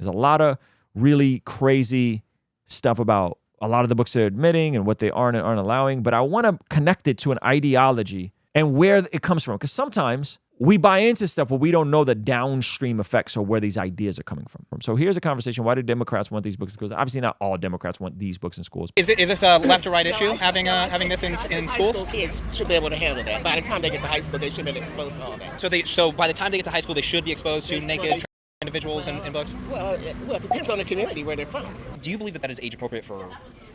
There's a lot of really crazy stuff about a lot of the books they're admitting and what they aren't and aren't allowing. But I want to connect it to an ideology and where it comes from. Because sometimes we buy into stuff, but we don't know the downstream effects or where these ideas are coming from. So here's a conversation. Why do Democrats want these books? Because obviously not all Democrats want these books in schools. Is this a left or right issue, having this in schools? High school kids should be able to handle that. By the time they get to high school, they should be exposed to all that. So by the time they get to high school, they should be exposed to naked individuals in books? Well, it depends on the community where they're from. Do you believe that is age appropriate for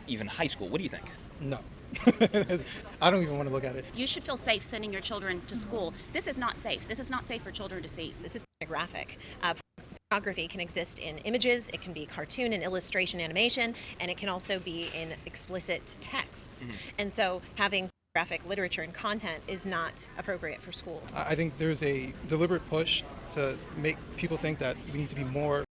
even high school? What do you think? No. I don't even want to look at it. You should feel safe sending your children to school. This is not safe. This is not safe for children to see. This is pornographic. Pornography can exist in images, it can be cartoon and illustration animation, and it can also be in explicit texts. And so having graphic literature and content is not appropriate for school. I think there's a deliberate push to make people think that we need to be more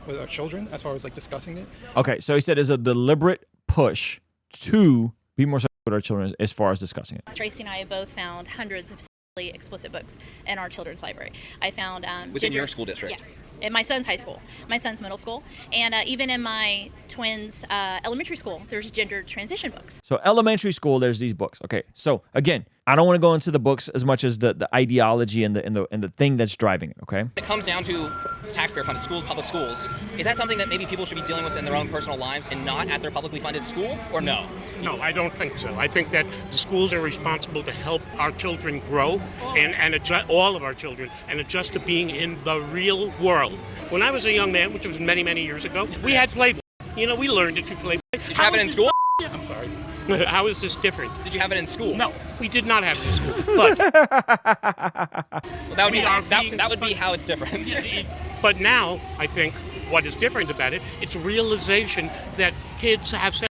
with our children as far as like discussing it. Okay, so he said there's a deliberate push to be more with our children as far as discussing it. Tracy and I have both found hundreds of sexually explicit books in our children's library. I found within your school district? Yes, in my son's high school, my son's middle school, and even in my twins' elementary school, there's gender transition books. So elementary school, there's these books. Okay, so again, I don't want to go into the books as much as the ideology and the thing that's driving it. Okay. When it comes down to taxpayer funded schools, public schools, is that something that maybe people should be dealing with in their own personal lives and not at their publicly funded school, or no? No, I don't think so. I think that the schools are responsible to help our children grow and adjust, all of our children, and adjust to being in the real world. When I was a young man, which was many, many years ago, we had Playboy. You know, we learned it through Playboy. Did you have it in school? I'm sorry. How is this different? Did you have it in school? No, we did not have it in school. But well, that would be how it's different. But now, I think what is different about it, it's realization that kids have sex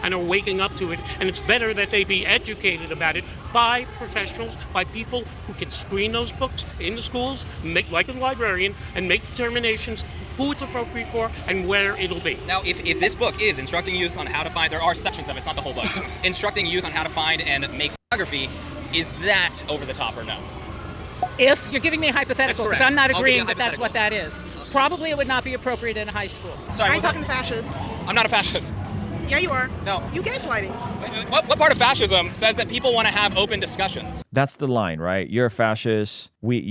and are waking up to it, and it's better that they be educated about it by professionals, by people who can screen those books in the schools, make like a librarian, and make determinations who it's appropriate for and where it'll be. Now, if this book is instructing youth on how to find, there are sections of it, it's not the whole book, instructing youth on how to find and make pornography, is that over the top or no? If you're giving me a hypothetical, because I'm not agreeing that that's what that is, probably it would not be appropriate in high school. Sorry, Are you talking fascist? I'm not a fascist. Yeah, you are. No. You gaslighting. What part of fascism says that people want to have open discussions? That's the line, right? You're a fascist. We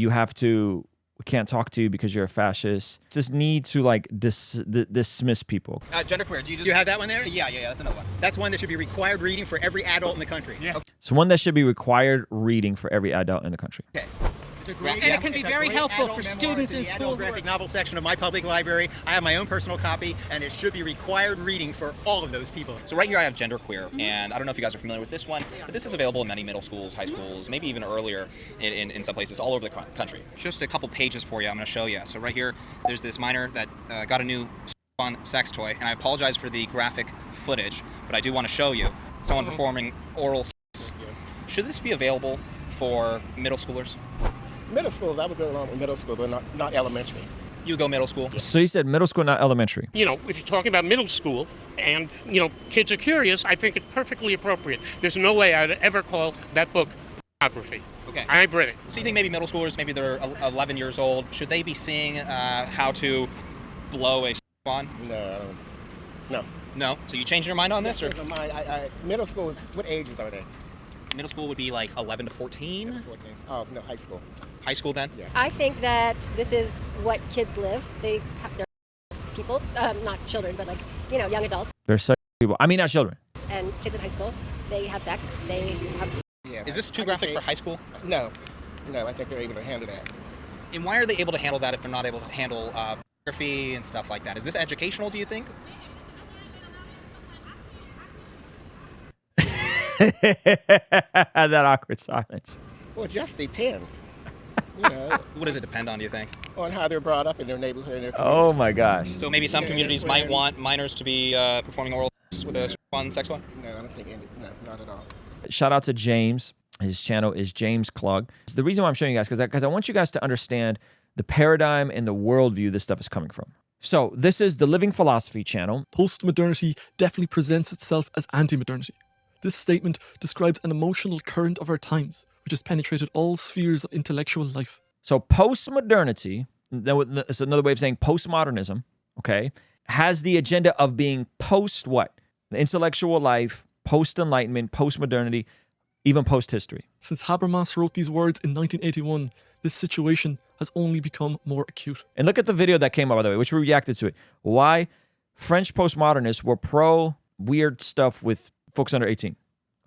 can't talk to you because you're a fascist. It's this need to like dismiss people. Genderqueer, do you have that one there? Yeah, that's another one. That's one that should be required reading for every adult in the country. Yeah. Okay. So one that should be required reading for every adult in the country. Okay. And it can be very helpful for students in school. The graphic novel section of my public library. I have my own personal copy, and it should be required reading for all of those people. So right here I have Genderqueer, and I don't know if you guys are familiar with this one, but this is available in many middle schools, high schools, maybe even earlier in some places all over the country. Just a couple pages for you I'm going to show you. So right here, there's this minor that got a new fun sex toy, and I apologize for the graphic footage, but I do want to show you someone performing oral sex. Should this be available for middle schoolers? Middle schools, I would go along with middle school, but not elementary. You go middle school? So you said middle school, not elementary. You know, if you're talking about middle school and, you know, kids are curious, I think it's perfectly appropriate. There's no way I'd ever call that book pornography. Okay. I've read it. So you think maybe middle schoolers, maybe they're 11 years old, should they be seeing how to blow a on? No. No? So you changing your mind on this? Or? Middle schools, what ages are they? Middle school would be like 11 to 14? 14. Oh, no, high school. High school then? Yeah. I think that this is what kids live. They're people, not children, but like, you know, young adults. They're such people. I mean, not children. And kids in high school, they have sex. They have. Yeah. Is this too graphic for high school? No, I think they're able to handle that. And why are they able to handle that if they're not able to handle pornography and stuff like that? Is this educational, do you think? That awkward silence. Well, it just depends. You know, what does it depend on, do you think? On how they're brought up in their neighborhood. And their oh my gosh. So maybe some communities might want minors to be performing oral sex with a fun sex toy? No, I don't think no, not at all. Shout out to James. His channel is James Klug. So the reason why I'm showing you guys, because I want you guys to understand the paradigm and the worldview this stuff is coming from. So this is the Living Philosophy channel. Post-modernity definitely presents itself as anti-modernity. This statement describes an emotional current of our times, which has penetrated all spheres of intellectual life. So post-modernity it's another way of saying postmodernism, okay, has the agenda of being post what? Intellectual life, post-enlightenment, post-modernity, even post-history. Since Habermas wrote these words in 1981, this situation has only become more acute. And look at the video that came out, by the way, which we reacted to it. Why French postmodernists were pro weird stuff with folks under 18.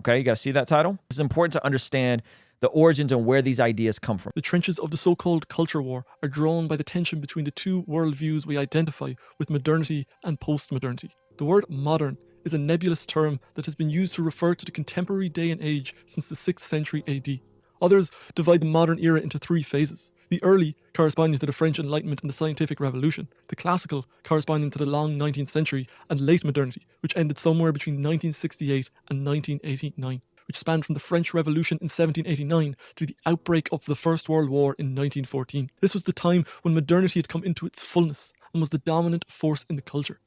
Okay, you got to see that title? It's important to understand the origins and where these ideas come from. The trenches of the so-called culture war are drawn by the tension between the two worldviews we identify with modernity and post-modernity. The word modern is a nebulous term that has been used to refer to the contemporary day and age since the 6th century AD. Others divide the modern era into 3 phases. The early, corresponding to the French Enlightenment and the Scientific Revolution. The classical, corresponding to the long 19th century, and late modernity, which ended somewhere between 1968 and 1989, which spanned from the French Revolution in 1789 to the outbreak of the First World War in 1914. This was the time when modernity had come into its fullness and was the dominant force in the culture.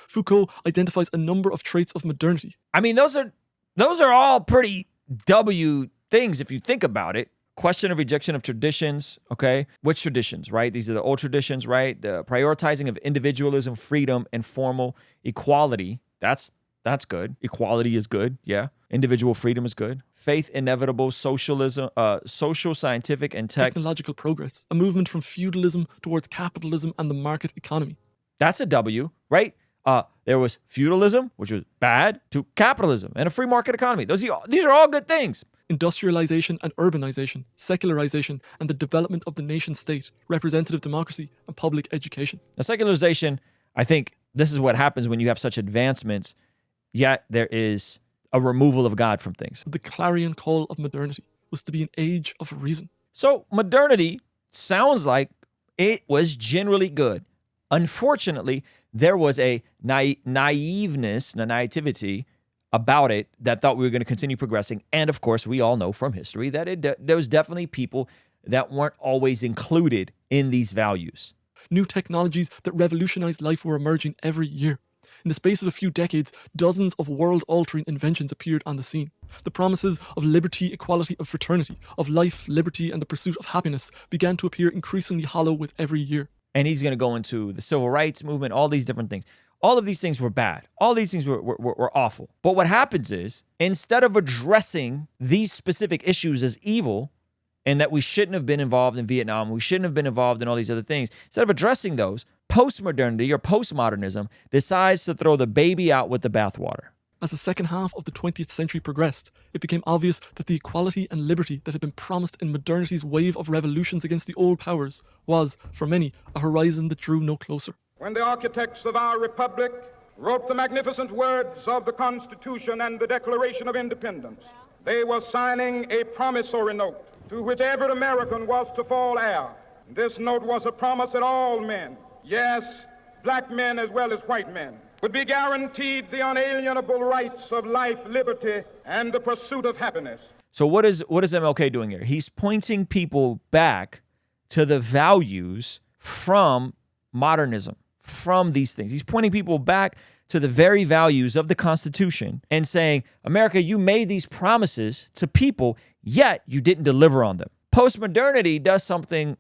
Foucault identifies a number of traits of modernity. I mean, those are all pretty W things if you think about it. Question of rejection of traditions, okay? Which traditions, right? These are the old traditions, right? The prioritizing of individualism, freedom, and formal equality. That's good. Equality is good, yeah. Individual freedom is good. Faith, inevitable, socialism, social, scientific, and technological progress. A movement from feudalism towards capitalism and the market economy. That's a W, right? There was feudalism, which was bad, to capitalism and a free market economy. These are all good things. Industrialization and urbanization, secularization, and the development of the nation state, representative democracy, and public education. Now, secularization, I think this is what happens when you have such advancements, yet there is a removal of God from things. The clarion call of modernity was to be an age of reason. So modernity sounds like it was generally good. Unfortunately, there was a naivety about it that thought we were going to continue progressing. And of course, we all know from history that there was definitely people that weren't always included in these values. New technologies that revolutionized life were emerging every year. In the space of a few decades, dozens of world-altering inventions appeared on the scene. The promises of liberty, equality, of fraternity, of life, liberty, and the pursuit of happiness began to appear increasingly hollow with every year. And he's going to go into the civil rights movement, all these different things. All of these things were bad. All these things were awful. But what happens is, instead of addressing these specific issues as evil, and that we shouldn't have been involved in Vietnam, we shouldn't have been involved in all these other things, instead of addressing those, postmodernity or postmodernism decides to throw the baby out with the bathwater. As the second half of the 20th century progressed, it became obvious that the equality and liberty that had been promised in modernity's wave of revolutions against the old powers was, for many, a horizon that drew no closer. When the architects of our republic wrote the magnificent words of the Constitution and the Declaration of Independence, they were signing a promissory note to which every American was to fall heir. This note was a promise that all men, yes, black men as well as white men, would be guaranteed the unalienable rights of life, liberty, and the pursuit of happiness. So what is MLK doing here? He's pointing people back to the values from modernism, from these things. He's pointing people back to the very values of the Constitution and saying, America, you made these promises to people, yet you didn't deliver on them. Postmodernity does something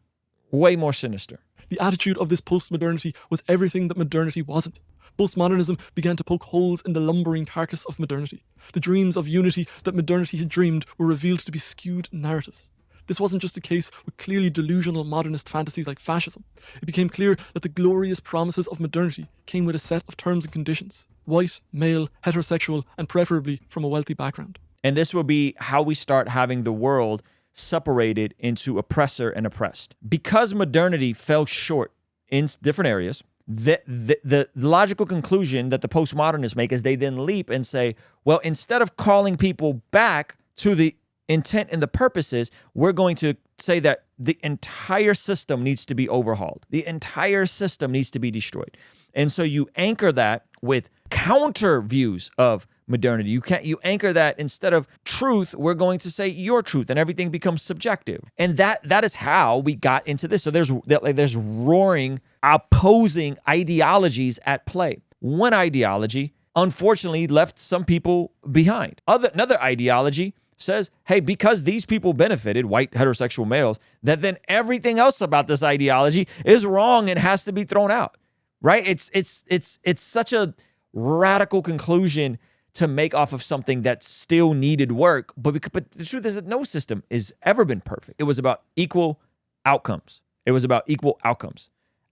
way more sinister. The attitude of this postmodernity was everything that modernity wasn't. Postmodernism began to poke holes in the lumbering carcass of modernity. The dreams of unity that modernity had dreamed were revealed to be skewed narratives. This wasn't just the case with clearly delusional modernist fantasies like fascism. It became clear that the glorious promises of modernity came with a set of terms and conditions: white, male, heterosexual, and preferably from a wealthy background. And this will be how we start having the world separated into oppressor and oppressed. Because modernity fell short in different areas, the logical conclusion that the postmodernists make is they then leap and say, well, instead of calling people back to the intent and the purposes, we're going to say that the entire system needs to be overhauled. The entire system needs to be destroyed. And so you anchor that with counter views of modernity. You anchor that instead of truth, we're going to say your truth, and everything becomes subjective. And that is how we got into this. So there's roaring, opposing ideologies at play. One ideology, unfortunately, left some people behind. Another ideology says, hey, because these people benefited, white heterosexual males, that then everything else about this ideology is wrong and has to be thrown out, right? It's such a radical conclusion to make off of something that still needed work. But the truth is that no system has ever been perfect. It was about equal outcomes. It was about equal outcomes.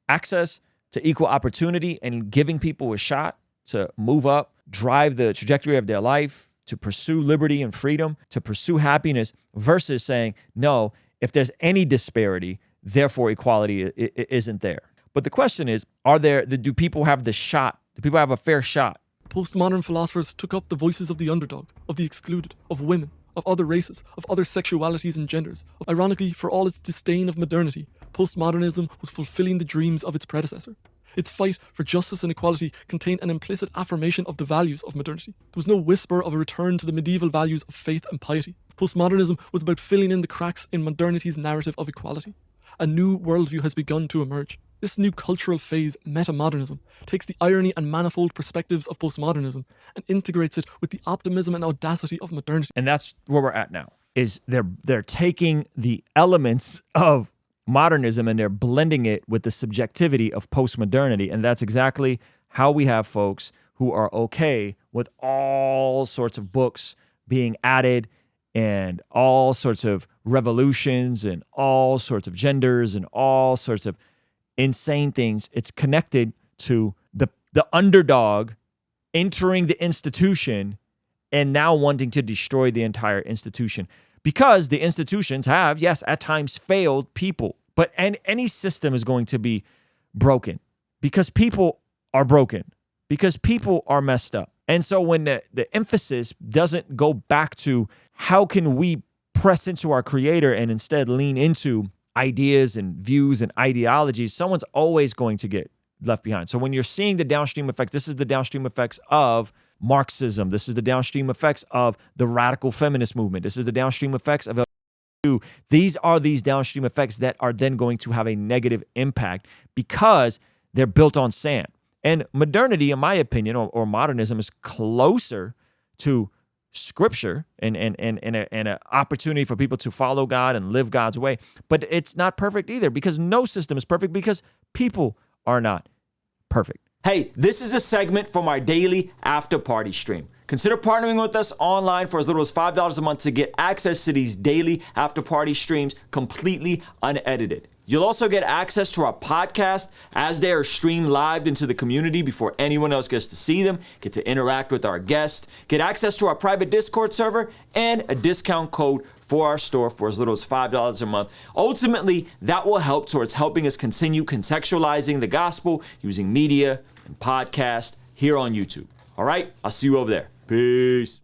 Access to equal opportunity and giving people a shot to move up, drive the trajectory of their life, to pursue liberty and freedom, to pursue happiness, versus saying, no, if there's any disparity, therefore equality isn't there. But the question is, do people have the shot? Do people have a fair shot? Postmodern philosophers took up the voices of the underdog, of the excluded, of women, of other races, of other sexualities and genders. Ironically, for all its disdain of modernity, postmodernism was fulfilling the dreams of its predecessor. Its fight for justice and equality contained an implicit affirmation of the values of modernity. There was no whisper of a return to the medieval values of faith and piety. Postmodernism was about filling in the cracks in modernity's narrative of equality. A new worldview has begun to emerge. This new cultural phase, metamodernism, takes the irony and manifold perspectives of postmodernism and integrates it with the optimism and audacity of modernity. And that's where we're at now, is they're taking the elements of modernism and they're blending it with the subjectivity of postmodernity. And that's exactly how we have folks who are okay with all sorts of books being added and all sorts of revolutions and all sorts of genders and all sorts of insane things. It's connected to the underdog entering the institution and now wanting to destroy the entire institution. Because the institutions have, yes, at times failed people. But any system is going to be broken because people are broken, because people are messed up. And so when the emphasis doesn't go back to how can we press into our creator and instead lean into ideas and views and ideologies, someone's always going to get left behind. So when you're seeing the downstream effects, this is the downstream effects of Marxism. This is the downstream effects of the radical feminist movement. This is the downstream effects of these are these downstream effects that are then going to have a negative impact because they're built on sand. And modernity, in my opinion, or modernism is closer to scripture and an opportunity for people to follow God and live God's way. But it's not perfect either because no system is perfect because people are not perfect. Hey, this is a segment from our daily after party stream. Consider partnering with us online for as little as $5 a month to get access to these daily after party streams completely unedited. You'll also get access to our podcast as they are streamed live into the community before anyone else gets to see them, get to interact with our guests, get access to our private Discord server, and a discount code for our store for as little as $5 a month. Ultimately, that will help towards helping us continue contextualizing the gospel using media and podcast here on YouTube. All right, I'll see you over there. Peace.